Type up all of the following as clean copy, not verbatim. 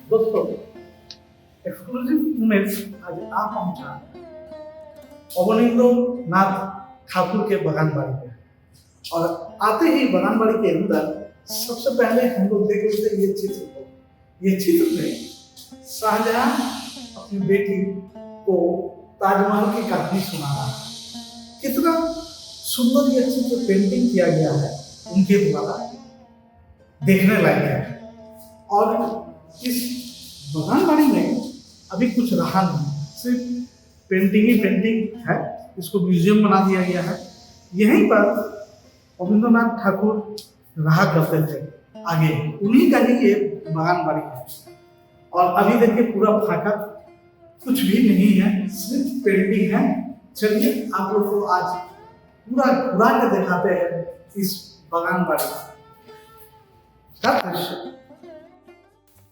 दोस्तों, exclusive image आज आप पहुंचा अवनींद्र नाथ ठाकुर के बगान बाड़ी पे। और आते ही बगान बाड़ी के अंदर सबसे पहले हम लोग देख लेते हैं ये चित्र में शाहजहां अपनी बेटी को ताजमहल की कहानी सुना रहा है। कितना सुंदर ये चित्र पेंटिंग किया गया है उनके द्वारा, देखने लायक है। और इस बगान बाड़ी में अभी कुछ रहा नहीं, सिर्फ पेंटिंग ही पेंटिंग है। इसको म्यूजियम बना दिया गया है। यहीं पर अवनींद्रनाथ ठाकुर रहा करते थे, आगे उन्हीं का ही ये बगान बाड़ी है। और अभी देखिए पूरा फाका, कुछ भी नहीं है, सिर्फ पेंटिंग है। चलिए आप लोग को आज पूरा घुरा के दिखाते हैं इस बगान बाड़ी का दृश्य।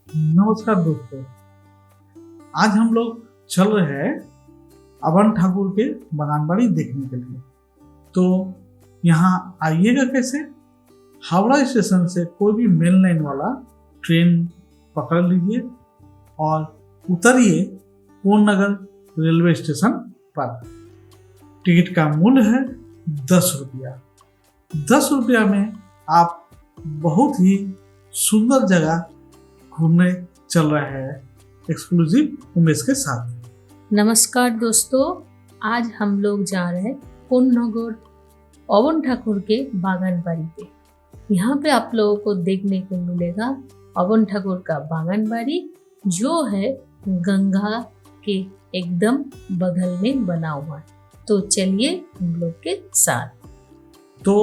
नमस्कार दोस्तों, आज हम लोग चल रहे हैं अवन ठाकुर के बगान बाड़ी देखने के लिए। तो यहाँ आइएगा कैसे? हावड़ा स्टेशन से कोई भी मेन लाइन वाला ट्रेन पकड़ लीजिए और उतरिए पूर्ण नगर रेलवे स्टेशन पर। टिकट का मूल्य है 10 रुपया। 10 रुपया में आप बहुत ही सुंदर जगह घूमने चल रहे हैं एक्सक्लूसिव उमेश के साथ। नमस्कार दोस्तों, आज हम लोग जा रहे हैं पूर्णनगर अवन ठाकुर के बागान बाड़ी पे। यहाँ पे आप लोगों को देखने को मिलेगा अवन ठाकुर का बागान बाड़ी, जो है गंगा के एकदम बगल में बना हुआ है। तो चलिए हम लोग के साथ। तो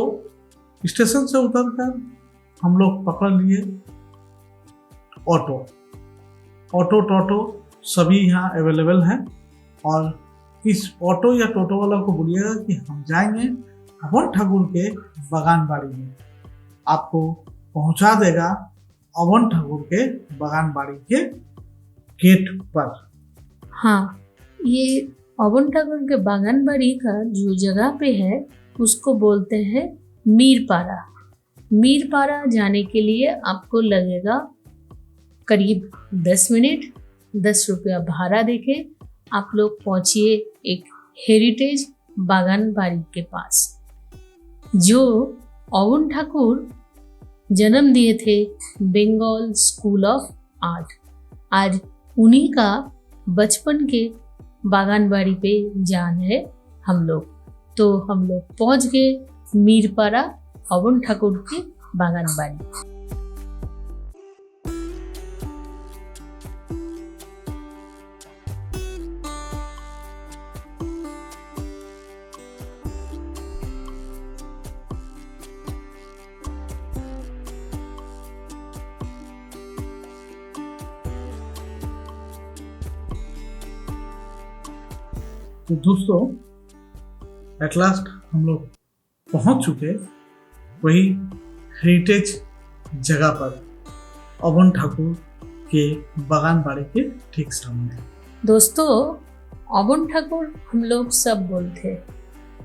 स्टेशन से उतरकर हम लोग पकड़ लिए ऑटो टोटो सभी यहाँ अवेलेबल है। और इस ऑटो या टोटो वाला को बोलिएगा कि हम जाएंगे अवन ठाकुर के बगान बाड़ी में, आपको पहुंचा देगा अवन ठाकुर के बगान बाड़ी के गेट पर। हाँ, ये अवन ठाकुर के बागान बाड़ी का जो जगह पे है उसको बोलते हैं मीरपाड़ा। मीरपाड़ा जाने के लिए आपको लगेगा करीब 10 मिनट। 10 रुपया भाड़ा देके आप लोग पहुंचिए एक हेरिटेज बागान बाड़ी के पास, जो अवन ठाकुर जन्म दिए थे बंगाल स्कूल ऑफ आर्ट। आज उन्हीं का बचपन के बागान बाड़ी पे जान है हम लोग। तो हम लोग पहुंच गए मीरपाड़ा अवन ठाकुर की बागान बाड़ी। तो दोस्तों, एट लास्ट हम लोग पहुंच चुके वही हेरिटेज जगह पर, अवन ठाकुर के बगान बाड़ी के ठीक सामने। दोस्तों, अवन ठाकुर हम लोग सब बोलते,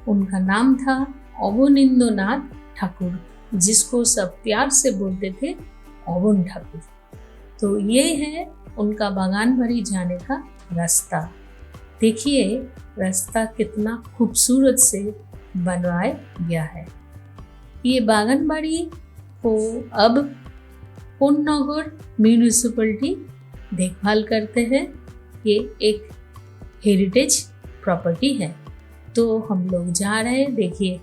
उनका नाम था अवनींद्रनाथ ठाकुर, जिसको सब प्यार से बोलते थे अवन ठाकुर। तो ये है उनका बगान बाड़ी जाने का रास्ता। देखिए रास्ता कितना खूबसूरत से बनवाया गया है। ये बागान बाड़ी को अब पूर्णनगर म्यूनिसिपैलिटी देखभाल करते हैं। ये एक हेरिटेज प्रॉपर्टी है। तो हम लोग जा रहे हैं। देखिए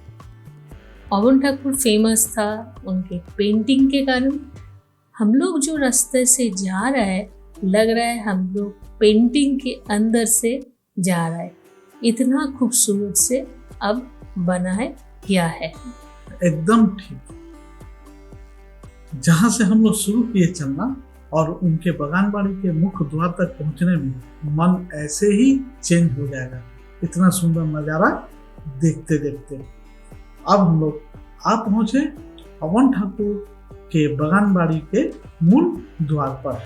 अवन ठाकुर फेमस था उनके पेंटिंग के कारण। हम लोग जो रास्ते से जा रहे हैं, लग रहा है हम लोग पेंटिंग के अंदर से जा रहा है। इतना खूबसूरत से अब बनाया गया है। एकदम ठीक। जहां से हम लोग शुरू किए चलना और उनके बगान बाड़ी के मुख्य द्वार तक पहुंचने में मन ऐसे ही चेंज हो जाएगा। इतना सुंदर नजारा देखते देखते अब हम लोग आ पहुंचे अवन ठाकुर के बगान बाड़ी के मूल द्वार पर।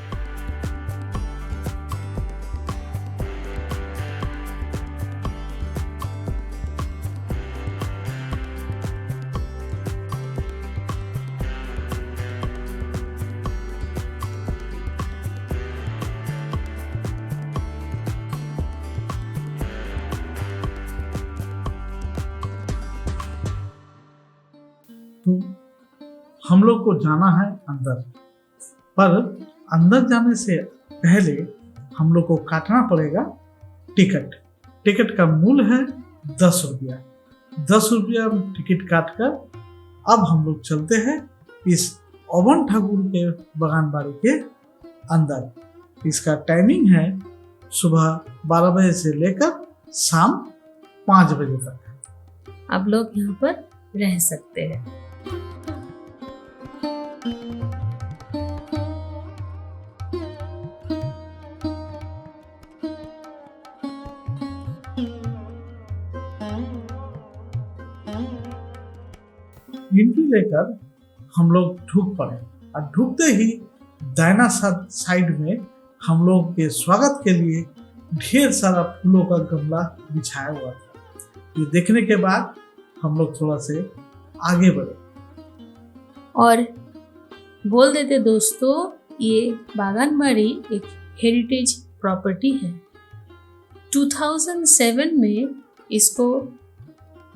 तो हम लोग को जाना है अंदर, पर अंदर जाने से पहले हम लोग को काटना पड़ेगा टिकट। टिकट का मूल्य है 10 रुपया। 10 रुपया टिकट काट कर अब हम लोग चलते हैं इस अवन ठाकुर के बागानबाड़ी के अंदर। इसका टाइमिंग है सुबह 12 बजे से लेकर शाम 5 बजे तक। आप लोग यहाँ पर रह सकते हैं। एंट्री लेकर हम लोग ढुक पड़े और ढुकते ही दाहिना साइड में हम लोग के स्वागत के लिए ढेर सारा फूलों का गमला बिछाया हुआ था। ये देखने के बाद हम लोग थोड़ा से आगे बढ़े और बोल देते दोस्तों, ये बागानबाड़ी एक हेरिटेज प्रॉपर्टी है। 2007 में इसको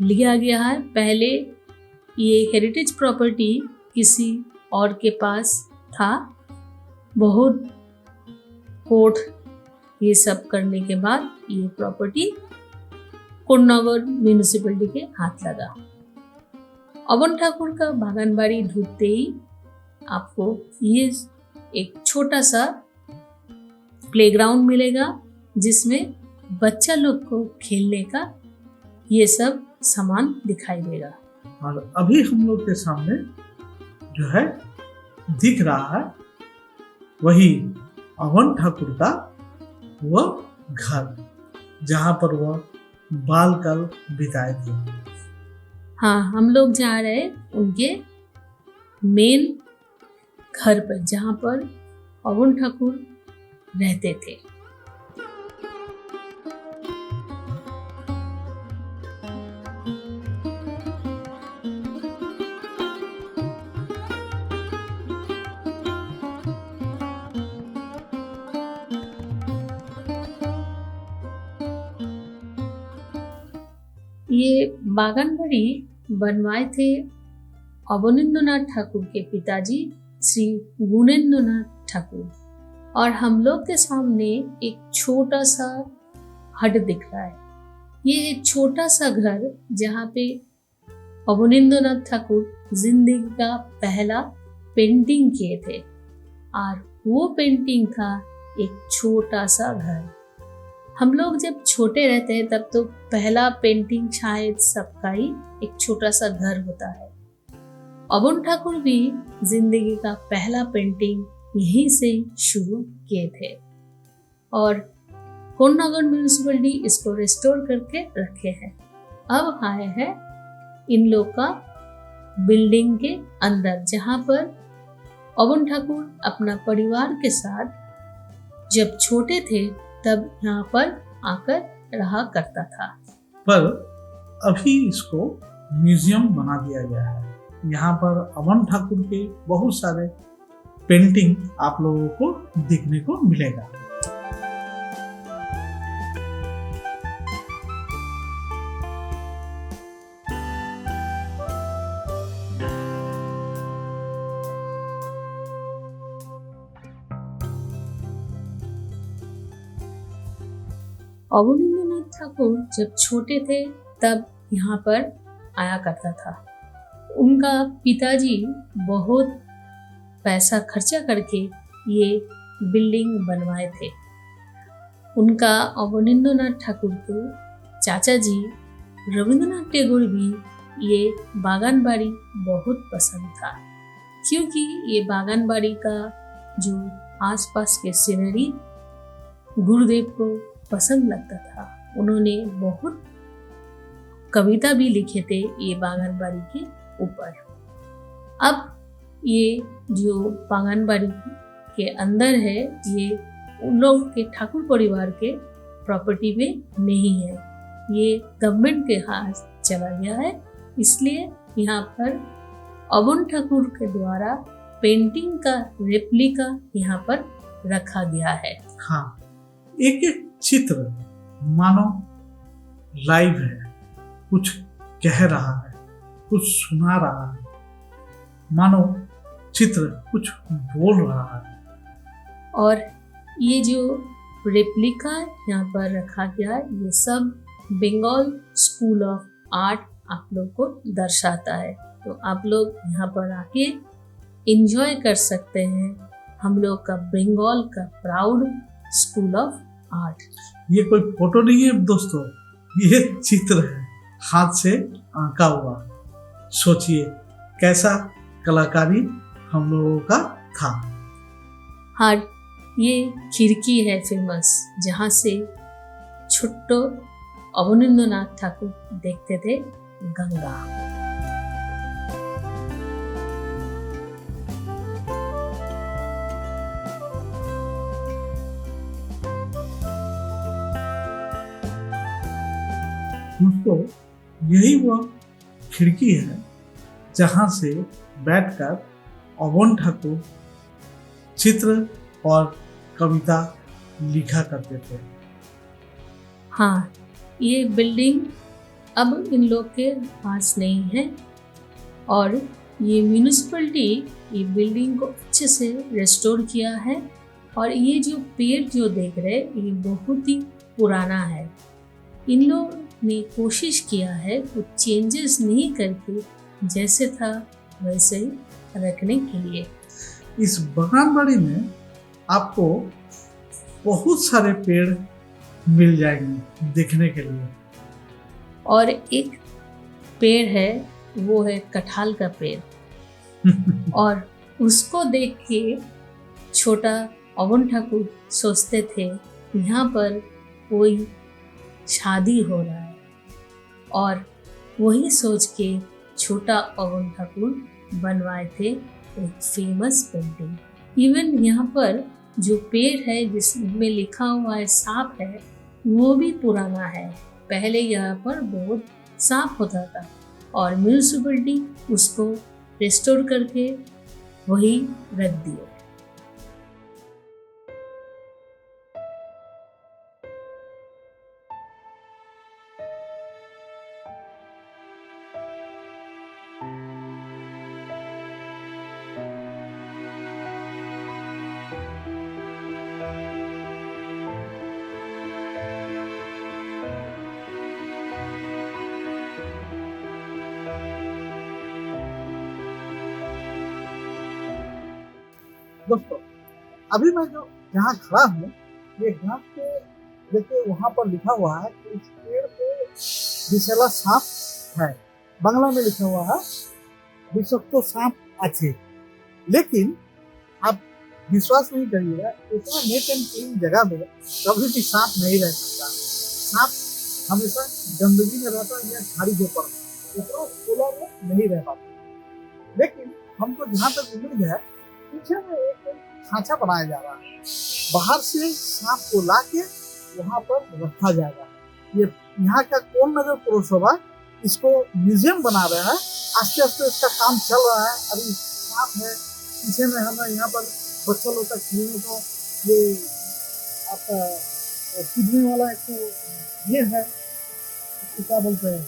लिया गया है। पहले ये हेरिटेज प्रॉपर्टी किसी और के पास था। बहुत कोर्ट ये सब करने के बाद ये प्रॉपर्टी कोन्नगर म्यूनिसिपैलिटी के हाथ लगा। अवन ठाकुर का बागानबाड़ी ढूंढते ही आपको ये एक छोटा सा प्लेग्राउंड मिलेगा, जिसमें बच्चा लोग को खेलने का ये सब सामान दिखाई देगा। और अभी हम लोग के सामने जो है दिख रहा है वही अवन ठाकुर का वह घर, जहाँ पर वह बालकाल बिताए थे। हाँ, हम लोग जा रहे हैं उनके मेन घर पर, जहाँ पर अवन ठाकुर रहते थे। ये बागानबाड़ी बनवाए थे अवनींद्रनाथ ठाकुर के पिताजी श्री गुणेंद्रनाथ ठाकुर। और हम लोग के सामने एक छोटा सा हट दिख रहा है। ये एक छोटा सा घर जहाँ पे अवनींद्रनाथ ठाकुर जिंदगी का पहला पेंटिंग किए थे, और वो पेंटिंग था एक छोटा सा घर। हम लोग जब छोटे रहते हैं तब तो पहला पेंटिंग शायद सबका ही एक छोटा सा घर होता है। अवन ठाकुर भी जिंदगी का पहला पेंटिंग यहीं से शुरू किए थे, और कोन्नगर म्यूनिसिपैलिटी इसको रिस्टोर करके रखे हैं। अब आए हैं इन लोग का बिल्डिंग के अंदर, जहाँ पर अवन ठाकुर अपना परिवार के साथ जब छोटे थे तब यहाँ पर आकर रहा करता था। पर अभी इसको म्यूजियम बना दिया गया है। यहाँ पर अवन ठाकुर के बहुत सारे पेंटिंग आप लोगों को देखने को मिलेगा। अवनींद्रनाथ ठाकुर जब छोटे थे तब यहाँ पर आया करता था। उनका पिताजी बहुत पैसा खर्चा करके ये बिल्डिंग बनवाए थे। उनका अवनींद्रनाथ ठाकुर के चाचा जी रविंद्रनाथ टैगोर भी ये बागानबाड़ी बहुत पसंद था, क्योंकि ये बागानबाड़ी का जो आसपास के सीनरी गुरुदेव को पसंद लगता था। उन्होंने बहुत कविता भी लिखे थे ये बागानबाड़ी के ऊपर। अब ये जो बागानबाड़ी के अंदर है, ये उन लोग के ठाकुर परिवार के प्रॉपर्टी में नहीं है, ये गवर्नमेंट के हाथ चला गया है। इसलिए यहाँ पर अवन ठाकुर के द्वारा पेंटिंग का रेप्लिका यहाँ पर रखा गया है। हाँ, एक एक चित्र मानो लाइव है, कुछ कह रहा है, कुछ सुना रहा है। मानो चित्र कुछ बोल रहा है। और ये जो रेप्लिका यहाँ पर रखा गया है, ये सब बंगाल स्कूल ऑफ आर्ट आप लोग को दर्शाता है। तो आप लोग यहाँ पर आके एंजॉय कर सकते हैं हम लोग का बंगाल का प्राउड स्कूल ऑफ आर्ट। ये कोई फोटो नहीं है दोस्तों, ये चित्र है, हाथ से आंका हुआ। सोचिए कैसा कलाकारी हम लोगों का था। हाँ, ये खिड़की है फेमस, जहाँ से छोटो अवनींद्रनाथ ठाकुर देखते थे गंगा। दोस्तों यही वह खिड़की है जहाँ से बैठकर अवन ठाकुर चित्र और कविता लिखा करते थे। हाँ, ये बिल्डिंग अब इन लोग के पास नहीं है और ये म्यूनिसिपैलिटी ये बिल्डिंग को अच्छे से रेस्टोर किया है। और ये जो पेड़ जो देख रहे हैं ये बहुत ही पुराना है। इन लोग ने कोशिश किया है कुछ चेंजेस नहीं करके जैसे था वैसे ही रखने के लिए। इस बगानबाड़ी में आपको बहुत सारे पेड़ मिल जाएंगे देखने के लिए। और एक पेड़ है, वो है कटहल का पेड़। और उसको देख के छोटा अवन ठाकुर सोचते थे यहाँ पर कोई शादी हो रहा है, और वही सोच के छोटा अवन ठाकुर बनवाए थे एक फेमस पेंटिंग। इवन यहाँ पर जो पेड़ है जिसमें लिखा हुआ है सांप है, वो भी पुराना है। पहले यहाँ पर बहुत सांप होता था और म्यूनिसिपैलिटी उसको रिस्टोर करके वही रख दिया। दोस्तों अभी मैं जो यहाँ खड़ा हूँ, ये यहाँ पे देखिए वहाँ पर लिखा हुआ है कि इस पेड़ पे विषैला सांप है। बांग्ला में लिखा हुआ है विषाक्त सांप अच्छे। लेकिन आप विश्वास नहीं करिएगा, इतना नेट एंड क्लीन जगह में कभी भी सांप नहीं रह सकता। सांप हमेशा गंदगी में रहता है या झाड़ी के ऊपर, इतना खुला में नहीं रह पाता। लेकिन हमको जहाँ तक उम्मीद है, पीछे में एक खांचा बनाया जा रहा है, बाहर से सांप को ला के वहाँ पर रखा जाएगा। ये यहाँ का कौन नगर पौरसभा इसको म्यूजियम बना रहा है। आस्ते आस्ते इसका काम चल रहा है। अभी सांप है, पीछे में हमें यहाँ पर बच्चा लोग का खेलने का ये आपका कूदने वाला एक ये है, क्या बोलते हैं,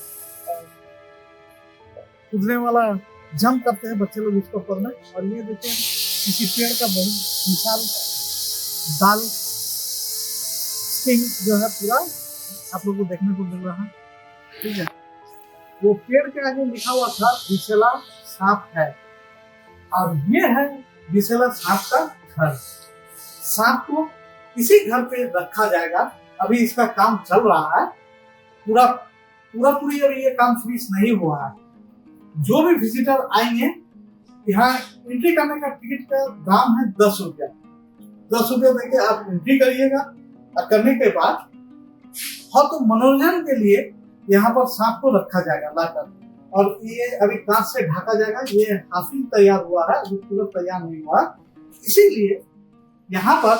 कूदने वाला जंप करते हैं बच्चे लोग इसके ऊपर में। और ये देखते हैं किसी पेड़ का बहुत विशाल दाल स्टिंग जो है पूरा आप लोगों को देखने को मिल रहा है। ठीक है, वो पेड़ के आगे लिखा हुआ था विषैला सांप है, और ये है विषैला सांप का घर। सांप को इसी घर पे रखा जाएगा। अभी इसका काम चल रहा है, पूरी अभी ये काम फिनिश नहीं हुआ है। जो भी विजिटर आएंगे, यहाँ एंट्री करने का टिकट का दाम है 10 रुपया। 10 रुपया देके आप एंट्री करिएगा। और करने के बाद हाँ, तो मनोरंजन के लिए यहाँ पर सांप को रखा जाएगा लाकर, और ये अभी कांच से ढका जाएगा। ये हाफी तैयार हुआ है, अभी पूरा तैयार नहीं हुआ, इसीलिए यहाँ पर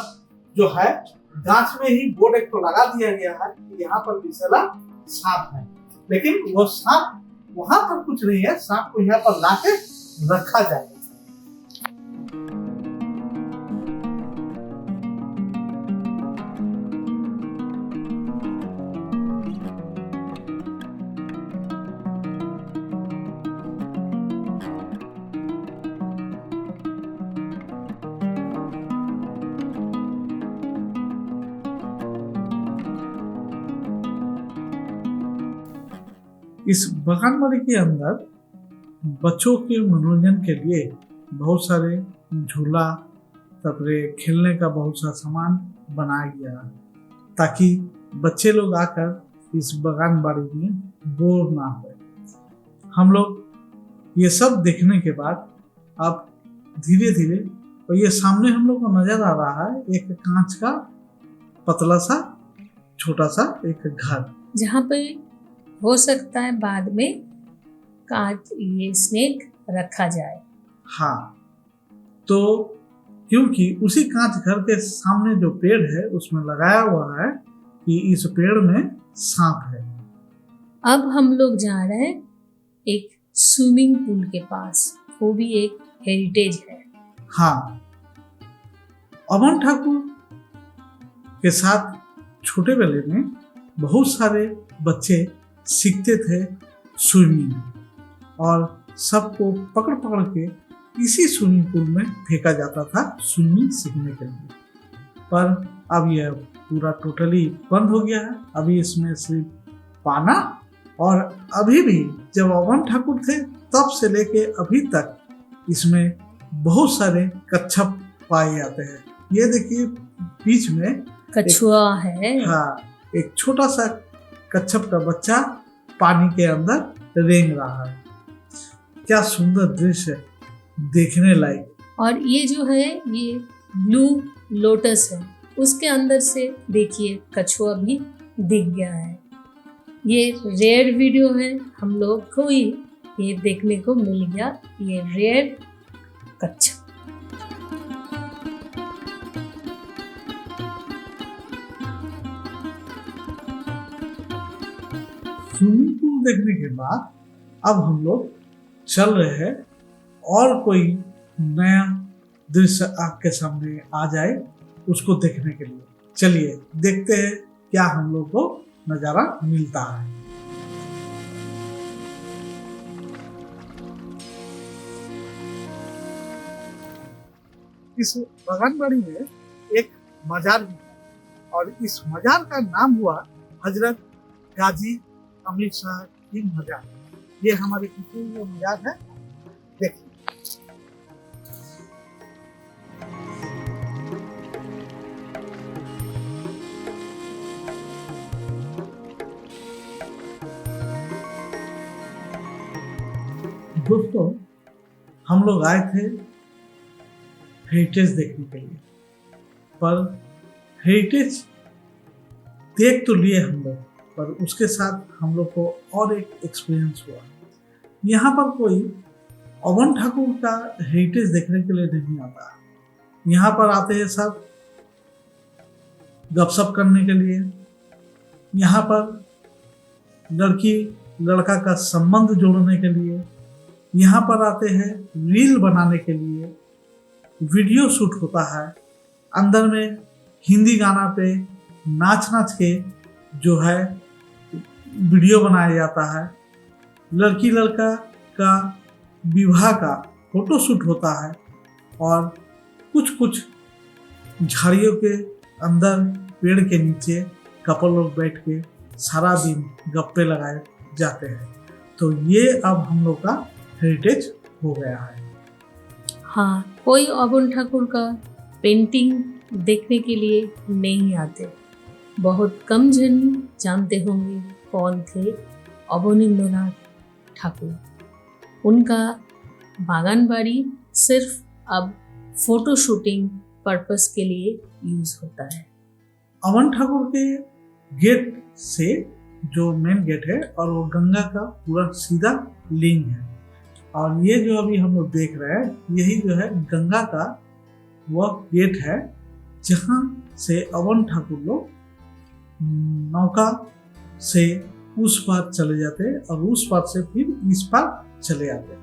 जो है गाछ में ही बोर्ड एक तो लगा दिया गया है कि यहाँ पर विषैला सांप है। लेकिन वो सांप वहां पर कुछ नहीं है, सांप को यहाँ पर लाके रखा जाएगा। इस बगानबाड़ी के अंदर बच्चों के मनोरंजन के लिए बहुत सारे झूला, तपरे खेलने का बहुत सा सामान बनाया गया ताकि बच्चे लोग आकर इस बगानबाड़ी में बोर ना हो। हम लोग ये सब देखने के बाद अब धीरे धीरे, और ये सामने हम लोग को नजर आ रहा है एक कांच का पतला सा छोटा सा एक घर, जहाँ पे हो सकता है बाद में कांच ये स्नेक रखा जाए। हाँ, तो क्योंकि उसी कांच घर के सामने जो पेड़ है उसमें लगाया हुआ है कि इस पेड़ में सांप है। अब हम लोग जा रहे हैं एक स्विमिंग पूल के पास, वो भी एक हेरिटेज है। हाँ, अमन ठाकुर के साथ छोटे बेले में बहुत सारे बच्चे सीखते थे स्विमिंग, और सबको पकड़ पकड़ के इसी स्विमिंग पूल में फेंका जाता था स्विमिंग सीखने के लिए। पर अब यह पूरा टोटली बंद हो गया है। अभी इसमें सिर्फ पाना, और अभी भी जब अमन ठाकुर थे तब से लेके अभी तक इसमें बहुत सारे कच्छप पाए जाते हैं। ये देखिए बीच में कछुआ है। हाँ, एक छोटा सा कच्छप का बच्चा पानी के अंदर रेंग रहा है। क्या सुंदर दृश्य, देखने लायक। और ये जो है ये ब्लू लोटस है, उसके अंदर से देखिए कछुआ भी दिख गया है। ये रेयर वीडियो है, हम लोग को ही ये देखने को मिल गया, ये रेयर कच्छप। स्विमिंग पूल देखने के बाद अब हम लोग चल रहे हैं और कोई नया दृश्य आपके सामने आ जाए उसको देखने के लिए। चलिए देखते हैं क्या हम लोग को नजारा मिलता है। इस बगानबाड़ी में एक मजार भी है, और इस मजार का नाम हुआ हजरत गाजी अमीर शाह की मजार। ये हमारे किसी में मजार है, देखिए। दोस्तों, हम लोग आए थे हेरिटेज देखने के लिए, पर हेरिटेज देख तो लिए हम लोग, पर उसके साथ हम लोग को और एक एक्सपीरियंस हुआ। यहाँ पर कोई अमन ठाकुर का हेरिटेज देखने के लिए नहीं आता। यहाँ पर आते हैं सब गपशप करने के लिए, यहाँ पर लड़की लड़का का संबंध जोड़ने के लिए, यहाँ पर आते हैं रील बनाने के लिए, वीडियो शूट होता है, अंदर में हिंदी गाना पे नाच नाच के जो है वीडियो बनाया जाता है, लड़की लड़का का विवाह का फोटो शूट होता है, और कुछ कुछ झाड़ियों के अंदर पेड़ के नीचे कपल लोग बैठ के सारा दिन गप्पे लगाए जाते हैं। तो ये अब हम लोग का हेरिटेज हो गया है। हाँ, कोई अमन ठाकुर का पेंटिंग देखने के लिए नहीं आते। बहुत कम जन जानते होंगे कौन थे अवनींद्रनाथ ठाकुर। उनका बागानबाड़ी सिर्फ अब फोटो शूटिंग पर्पस के लिए यूज होता है। अमन ठाकुर के गेट से जो मेन गेट है, और वो गंगा का पूरा सीधा लिंक है, और ये जो अभी हम लोग देख रहे हैं यही जो है गंगा का वह गेट है जहाँ से अमन ठाकुर लोग नौका से उस पार चले जाते और उस पार से फिर इस पार चले जाते।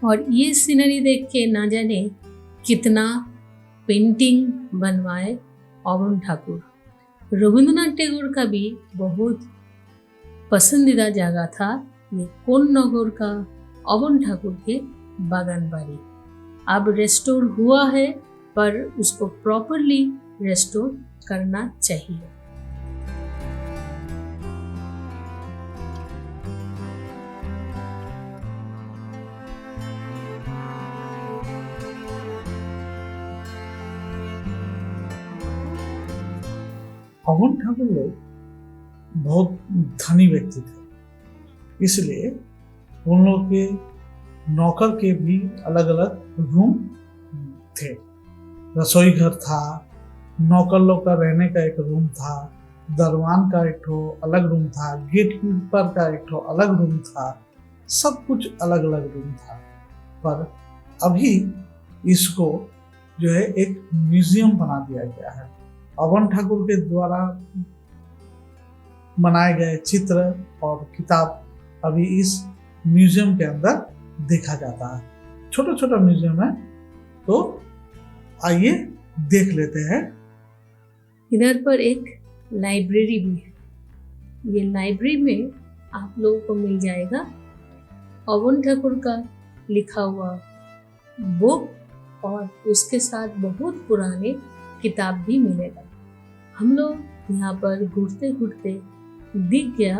और ये सीनरी देख के ना जाने कितना पेंटिंग बनवाए अमन ठाकुर। रविंद्रनाथ टैगोर का भी बहुत पसंदीदा जगह था ये कोन नगर का अमन ठाकुर के बागानबाड़ी। अब रेस्टोर हुआ है, पर उसको प्रॉपरली रेस्टोर करना चाहिए। अमन ठाकुर लोग बहुत धनी व्यक्ति थे, इसलिए उन लोग के नौकर के भी अलग अलग रूम थे। रसोई घर था, नौकर लोग का रहने का एक रूम था, दरवान का एक ठो अलग रूम था, गेट कीपर का एक ठो अलग रूम था, सब कुछ अलग अलग रूम था। पर अभी इसको जो है एक म्यूजियम बना दिया गया है। अमन ठाकुर के द्वारा बनाए गए चित्र और किताब अभी इस म्यूजियम के अंदर देखा जाता है। छोटा छोटा म्यूजियम है, तो आइए देख लेते हैं। इधर पर एक लाइब्रेरी भी है। ये लाइब्रेरी में आप लोगों को मिल जाएगा अमन ठाकुर का लिखा हुआ बुक और उसके साथ बहुत पुराने किताब भी मिलेगा। हम लोग यहाँ पर घूरते घूरते दिख गया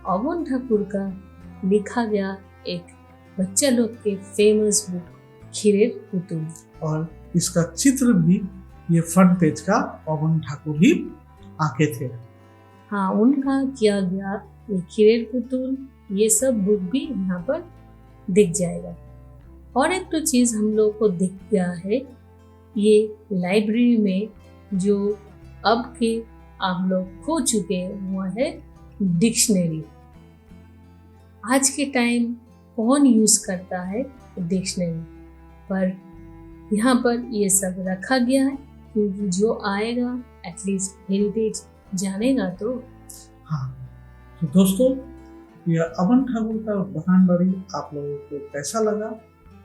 अमन ठाकुर का लिखा गया एक बच्चा लोग के फेमस बुक खिरेर पुतुल, और इसका चित्र भी ये फ्रंट पेज का अमन ठाकुर ही आके थे। हाँ, उनका किया गया ये खिरेर पुतुल, ये सब बुक भी यहाँ पर दिख जाएगा। और एक तो चीज़ हम लोग को दिख गया है, ये लाइब्रेरी में जो अब के आप लोग खो चुके हैं वो है डिक्शनरी। आज के टाइम कौन यूज़ करता है डिक्शनरी, पर यहाँ पर ये सब रखा गया है क्योंकि जो आएगा एटलीस्ट हेरिटेज जानेगा तो। हाँ, तो दोस्तों यह अमन ठाकुर का बगानबाड़ी आप लोगों को कैसा लगा,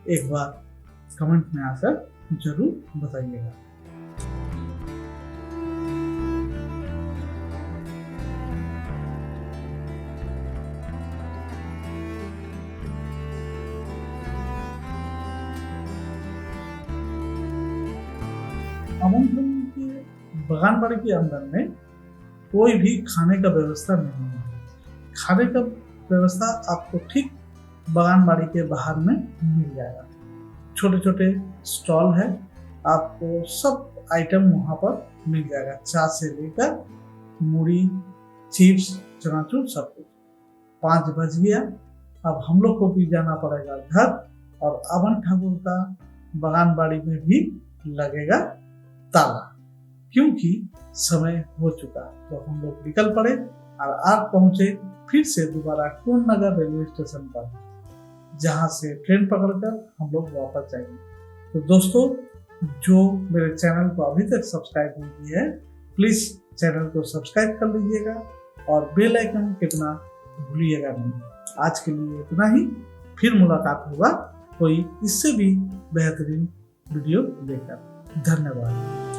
एक बार कमेंट में आकर जरूर बताइएगा। अमन ठाकुर के बगानबाड़ी के अंदर में कोई भी खाने का व्यवस्था नहीं है। खाने का व्यवस्था आपको ठीक बगानबाड़ी के बाहर में मिल जाएगा। छोटे छोटे स्टॉल है, आपको सब आइटम वहाँ पर मिल जाएगा, चाय से लेकर मूढ़ी, चिप्स, चनाचूर, सब कुछ। 5 बज गया, अब हम लोग को भी जाना पड़ेगा घर, और अमन ठाकुर का बगानबाड़ी में भी लगेगा ताला, क्योंकि समय हो चुका। तो हम लोग निकल पड़े और आज पहुंचे फिर से दोबारा टोन नगर रेलवे स्टेशन पर, जहां से ट्रेन पकड़कर हम लोग वापस जाएंगे। तो दोस्तों, जो मेरे चैनल को अभी तक सब्सक्राइब नहीं किया है, प्लीज चैनल को सब्सक्राइब कर लीजिएगा और बेल आइकन टिपना भूलिएगा नहीं। आज के लिए इतना ही, फिर मुलाकात होगा कोई इससे भी बेहतरीन वीडियो लेकर। धन्यवाद।